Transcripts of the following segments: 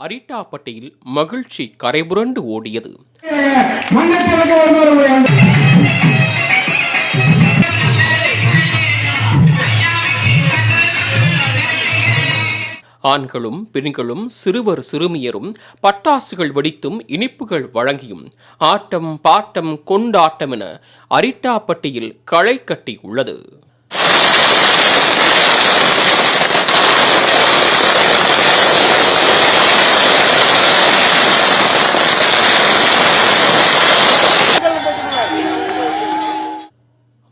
அரிட்டாப்பட்டியில் மகிழ்ச்சி கரைபுரண்டு ஓடியது. ஆண்களும் பெண்களும் சிறுவர் சிறுமியரும் பட்டாசுகள் வெடித்தும் இனிப்புகள் வழங்கியும் ஆட்டம் பாட்டம் கொண்டாட்டம் என அரிட்டாப்பட்டியில் களை கட்டி உள்ளது.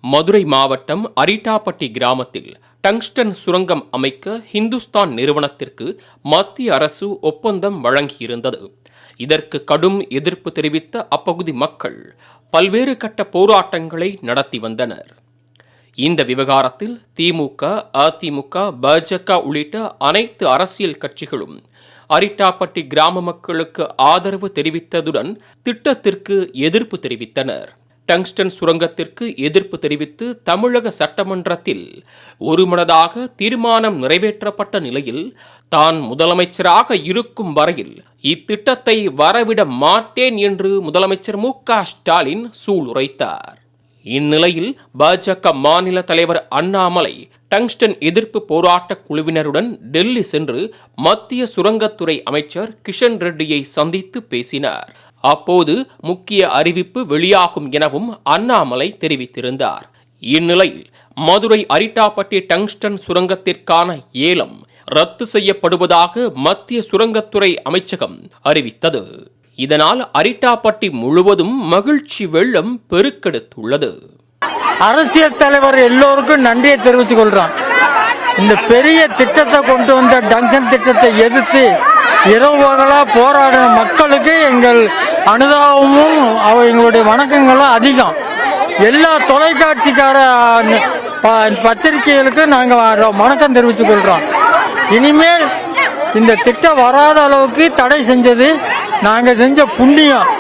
மதுரை மாவட்டம் அரிட்டாப்பட்டி கிராமத்தில் டங்ஸ்டன் சுரங்கம் அமைக்க ஹிந்துஸ்தான் நிறுவனத்திற்கு மத்திய அரசு ஒப்பந்தம் வழங்கியிருந்தது. இதற்கு கடும் எதிர்ப்பு தெரிவித்த அப்பகுதி மக்கள் பல்வேறு கட்ட போராட்டங்களை நடத்தி வந்தனர். இந்த விவகாரத்தில் திமுக, அதிமுக, பாஜக உள்ளிட்ட அனைத்து அரசியல் கட்சிகளும் அரிட்டாப்பட்டி கிராம மக்களுக்கு ஆதரவு தெரிவித்ததுடன் திட்டத்திற்கு எதிர்ப்பு தெரிவித்தனர். டங்ஸ்டன் சுரங்கத்திற்கு எதிர்ப்பு தெரிவித்து தமிழக சட்டமன்றத்தில் ஒருமனதாக தீர்மானம் நிறைவேற்றப்பட்ட நிலையில் தான் முதலமைச்சராக இருக்கும் வரையில் இத்திட்டத்தை வரவிட மாட்டேன் என்று முதலமைச்சர் மு.க.ஸ்டாலின் சூளுரைத்தார். இந்நிலையில் பாஜக மாநில தலைவர் அண்ணாமலை டங்ஸ்டன் எதிர்ப்பு போராட்ட குழுவினருடன் டெல்லி சென்று மத்திய சுரங்கத்துறை அமைச்சர் கிஷன் ரெட்டியை சந்தித்து பேசினார். அப்போது முக்கிய அறிவிப்பு வெளியாகும் எனவும் அண்ணாமலை தெரிவித்திருந்தார். இந்நிலையில் மதுரை அரிட்டாப்பட்டி டங்ஸ்டன் சுரங்கத்திற்கான ஏலம் ரத்து செய்யப்படுவதாக மத்திய சுரங்கத்துறை அமைச்சகம் அறிவித்தது. இதனால் அரிட்டாப்பட்டி முழுவதும் மகிழ்ச்சி வெள்ளம் பெருக்கெடுத்துள்ளது. அரசியல் தலைவர் எல்லோருக்கும் நன்றியை தெரிவித்துக் கொள்றான். இந்த பெரிய திட்டத்தை கொண்டு வந்த டங்ஸ்டன் திட்டத்தை எதிர்த்து இரவு பகலா போராடின மக்களுக்கு எங்கள் அனுதாபமும் எங்களுடைய வணக்கங்களும் அதிகம். எல்லா தொலைக்காட்சிக்கார பத்திரிகைகளுக்கு நாங்கள் வணக்கம் தெரிவித்துக் கொள்றோம். இனிமேல் இந்த திட்டம் வராத அளவுக்கு தடை செஞ்சது நாங்கள் செஞ்ச புண்ணியம்.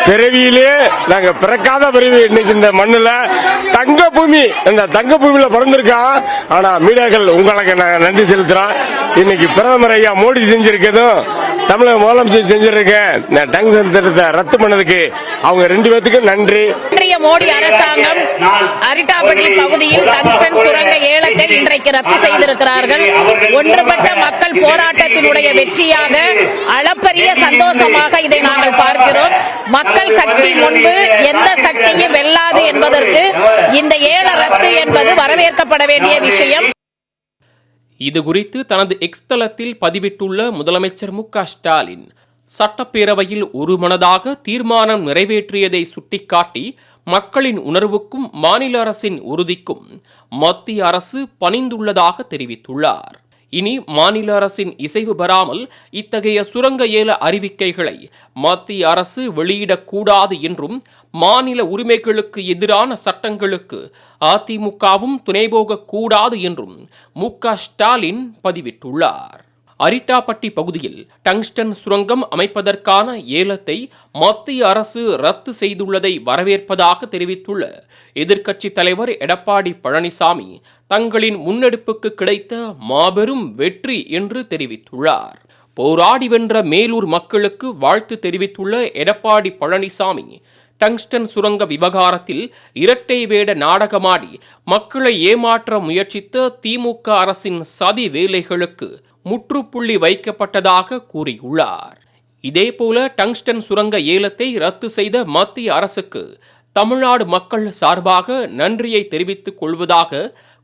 பிறவியிலே நாங்க பிறக்காத பிறவி. இன்னைக்கு இந்த மண்ணுல தங்க பூமி, இந்த தங்க பூமியில பிறந்திருக்கோம். ஆனா மீடியாக்கள் உங்களுக்கு நான் நன்றி செலுத்துறோம். இன்னைக்கு பிரதமர் ஐயா மோடி செஞ்சிருக்கதும் தமிழக முதலமைச்சர் செஞ்சிருக்கேன் டங்ஸ்டன் திட்டத்தை ரத்து பண்ணதுக்கு அவங்க ரெண்டு பேத்துக்கும் நன்றி. மோடி அரசாங்கம் அரிட்டாப்பட்டி பகுதியில் டங்ஸ்டன் சுரங்க ஏலத்தை இன்றைக்கு ரத்து செய்திருக்கிறார்கள். ஒன்றுபட்ட மக்கள் போராட்டத்தினுடைய வெற்றியாக அளப்பரிய சந்தோஷமாக இதை நாங்கள் பார்க்கிறோம். மக்கள் சக்தி முன்பு எந்த சக்தியும் வெல்லாது என்பதற்கு இந்த ஏல ரத்து என்பது வரவேற்கப்பட வேண்டிய விஷயம். இதுகுறித்து தனது எக்ஸ் தளத்தில் பதிவிட்டுள்ள முதலமைச்சர் மு.க.ஸ்டாலின் சட்டப்பேரவையில் ஒருமனதாக தீர்மானம் நிறைவேற்றியதை சுட்டிக்காட்டி மக்களின் உணர்வுக்கும் மாநில அரசின் உறுதிக்கும் மத்திய அரசு பணிந்துள்ளதாக தெரிவித்துள்ளார். இனி மாநில அரசின் இசைவு பெறாமல் இத்தகைய சுரங்க ஏல அறிவிக்கைகளை மத்திய அரசு வெளியிடக்கூடாது என்றும் மாநில உரிமைகளுக்கு எதிரான சட்டங்களுக்கு அதிமுகவும் துணை போகக்கூடாது என்றும் மு.க.ஸ்டாலின் பதிவிட்டுள்ளார். அரிட்டாப்பட்டி பகுதியில் டங்ஸ்டன் சுரங்கம் அமைப்பதற்கான ஏலத்தை மத்திய அரசு ரத்து செய்துள்ளதை வரவேற்பதாக தெரிவித்துள்ள எதிர்க்கட்சி தலைவர் எடப்பாடி பழனிசாமி தங்களின் முன்னெடுப்புக்கு கிடைத்த மாபெரும் வெற்றி என்று தெரிவித்துள்ளார். போராடி வென்ற மேலூர் மக்களுக்கு வாழ்த்து தெரிவித்துள்ள எடப்பாடி பழனிசாமி டங்ஸ்டன் சுரங்க விவகாரத்தில் இரட்டை வேட நாடகமாடி மக்களை ஏமாற்ற முயற்சித்த திமுக அரசின் சதி வேலைகளுக்கு முற்றுப்புள்ளி வைக்கப்பட்டதாக கூறியுள்ளார். இதேபோல டங்ஸ்டன் சுரங்க ஏலத்தை ரத்து செய்த மத்திய அரசுக்கு தமிழ்நாடு மக்கள் சார்பாக நன்றியை தெரிவித்துக் கொள்வதாக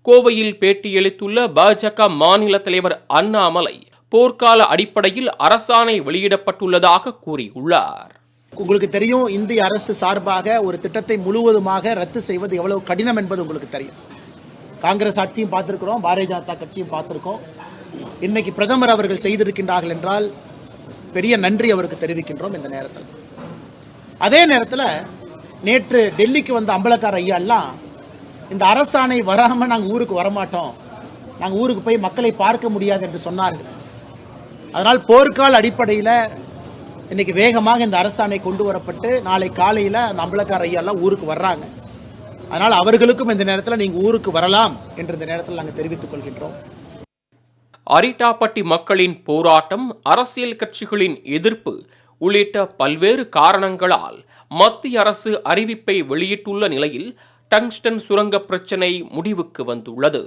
கோவையில் பேட்டியளித்துள்ள பாஜக மாநில தலைவர் அண்ணாமலை போர்க்கால அடிப்படையில் அரசாணை வெளியிடப்பட்டுள்ளதாக கூறியுள்ளார். உங்களுக்கு தெரியும், இந்திய அரசு சார்பாக ஒரு திட்டத்தை முழுவதுமாக ரத்து செய்வது எவ்வளவு கடினம் என்பது உங்களுக்கு தெரியும். காங்கிரஸ் ஆட்சியும் பார்த்திருக்கிறோம், பாரதிய ஜனதா கட்சியும் பார்த்திருக்கோம். இன்னைக்கு பிரதமர் அவர்கள் செய்திருக்கின்றார்கள் என்றால் பெரிய நன்றி அவருக்கு தெரிவிக்கின்றோம். இந்த நேரத்தில் அதே நேரத்தில் நேற்று டெல்லிக்கு வந்த அம்பலக்கார ஐயா எல்லாம் இந்த அரசாணை வராம நாங்கள் ஊருக்கு வரமாட்டோம், நாங்கள் ஊருக்கு போய் மக்களை பார்க்க முடியாது என்று சொன்னார்கள். அதனால் போர்க்கால அடிப்படையில் இன்னைக்கு வேகமாக இந்த அரசாணை கொண்டு வரப்பட்டு நாளை காலையில் அந்த அம்பலக்கார ஐயா எல்லாம் ஊருக்கு வர்றாங்க. அதனால் அவர்களுக்கும் இந்த நேரத்தில் நீங்க ஊருக்கு வரலாம் என்று இந்த நேரத்தில் நாங்கள் தெரிவித்துக் கொள்கின்றோம். அரிட்டாப்பட்டி மக்களின் போராட்டம், அரசியல் கட்சிகளின் எதிர்ப்பு உள்ளிட்ட பல்வேறு காரணங்களால் மத்திய அரசு அறிவிப்பை வெளியிட்டுள்ள நிலையில் டங்ஸ்டன் சுரங்க பிரச்சினை முடிவுக்கு வந்துள்ளது.